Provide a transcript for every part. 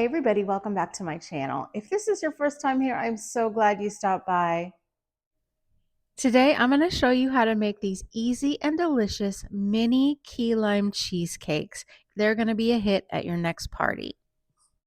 everybody, welcome back to my channel. If this is your first time here, I'm so glad you stopped by. Today, I'm going to show you how to make these easy and delicious mini key lime cheesecakes. They're going to be a hit at your next party.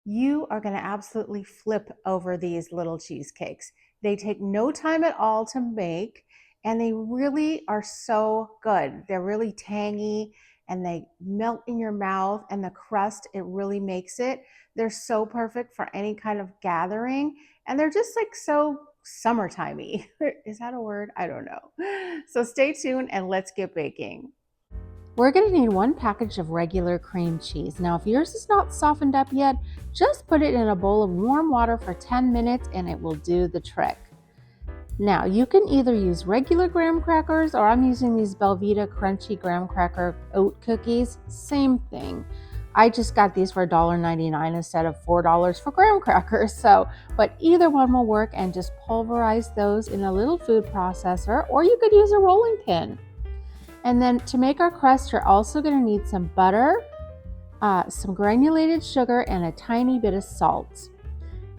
You are going to absolutely flip over these little cheesecakes. They take no time at all to make, and they really are so good. They're really tangy and they melt in your mouth, and the crust, it really makes it. They're so perfect for any kind of gathering, and they're just like so summertimey. Is that a word? I don't know. So stay tuned and let's get baking. We're going to need 1 package of regular cream cheese. Now, if yours is not softened up yet, just put it in a bowl of warm water for 10 minutes and it will do the trick. Now, you can either use regular graham crackers, or I'm using these Belvita crunchy graham cracker oat cookies. Same thing. I just got these for $1.99 instead of $4 for graham crackers. But either one will work, and just pulverize those in a little food processor, or you could use a rolling pin. And then to make our crust, you're also going to need some butter, some granulated sugar, and a tiny bit of salt.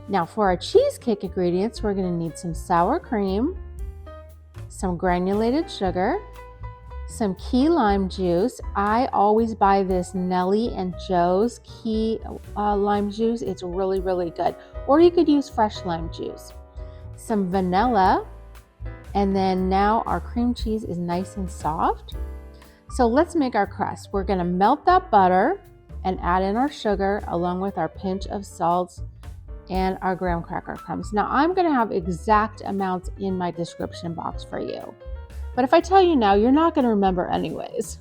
Now for our cheesecake ingredients, we're going to need some sour cream, some granulated sugar, some key lime juice. I always buy this Nellie and Joe's key lime juice. It's really, really good. Or you could use fresh lime juice. Some vanilla. And then now our cream cheese is nice and soft. So let's make our crust. We're going to melt that butter and add in our sugar along with our pinch of salt and our graham cracker crumbs. Now I'm going to have exact amounts in my description box for you. But if I tell you now, you're not going to remember anyways.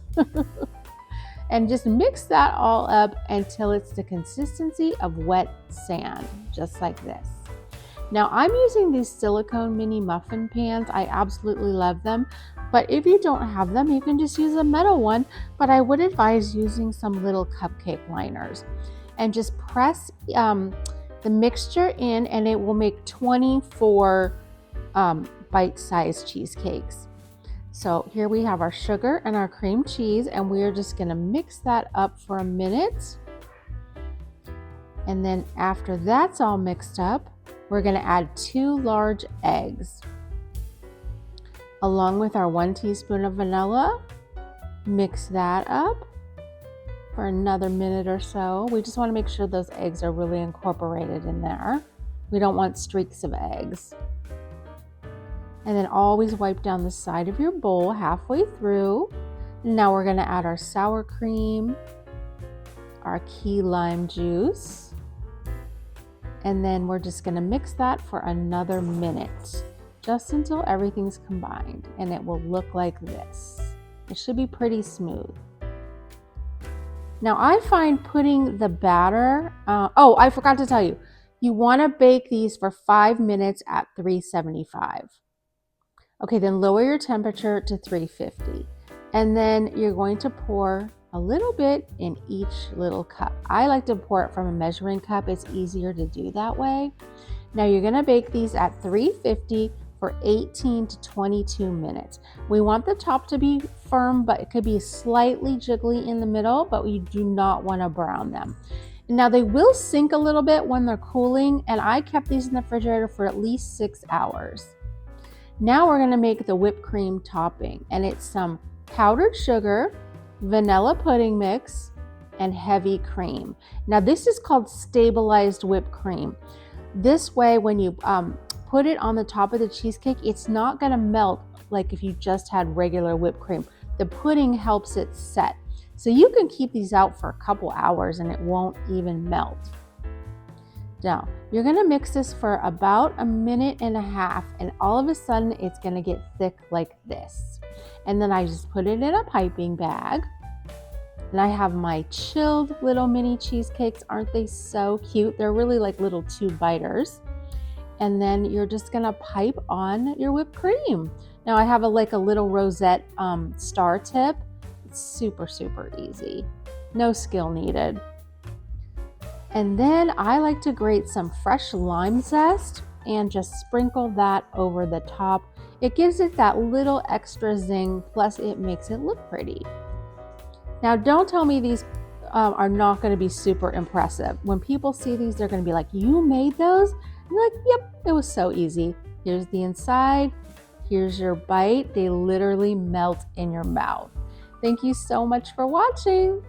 And just mix that all up until it's the consistency of wet sand, just like this. Now I'm using these silicone mini muffin pans. I absolutely love them. But if you don't have them, you can just use a metal one. But I would advise using some little cupcake liners. And just press the mixture in, and it will make 24 bite-sized cheesecakes. So here we have our sugar and our cream cheese, and we are just going to mix that up for a minute. And then after that's all mixed up, we're going to add 2 large eggs along with our 1 teaspoon of vanilla. Mix that up for another minute or so. We just want to make sure those eggs are really incorporated in there. We don't want streaks of eggs. And then always wipe down the side of your bowl halfway through. Now we're going to add our sour cream, our key lime juice, and then we're just going to mix that for another minute, just until everything's combined, and it will look like this. It should be pretty smooth. Now I find putting the batter, oh, I forgot to tell you, you want to bake these for 5 minutes at 375. Okay, then lower your temperature to 350. And then you're going to pour a little bit in each little cup. I like to pour it from a measuring cup. It's easier to do that way. Now you're going to bake these at 350 for 18 to 22 minutes. We want the top to be firm, but it could be slightly jiggly in the middle, but we do not want to brown them. Now they will sink a little bit when they're cooling, and I kept these in the refrigerator for at least 6 hours. Now we're going to make the whipped cream topping, and it's some powdered sugar, vanilla pudding mix, and heavy cream. Now this is called stabilized whipped cream. This way, when you put it on the top of the cheesecake, it's not going to melt like if you just had regular whipped cream. The pudding helps it set. So you can keep these out for a couple hours and it won't even melt. Now, you're going to mix this for about a minute and a half, and all of a sudden it's going to get thick like this. And then I just put it in a piping bag. And I have my chilled little mini cheesecakes. Aren't they so cute? They're really like little 2-biters. And then you're just going to pipe on your whipped cream. Now I have like a little rosette star tip. It's super, super easy. No skill needed. And then I like to grate some fresh lime zest and just sprinkle that over the top. It gives it that little extra zing, plus it makes it look pretty. Now don't tell me these are not going to be super impressive. When people see these, they're going to be like, "You made those?" And you're like, "Yep, it was so easy. Here's the inside. Here's your bite." They literally melt in your mouth. Thank you so much for watching.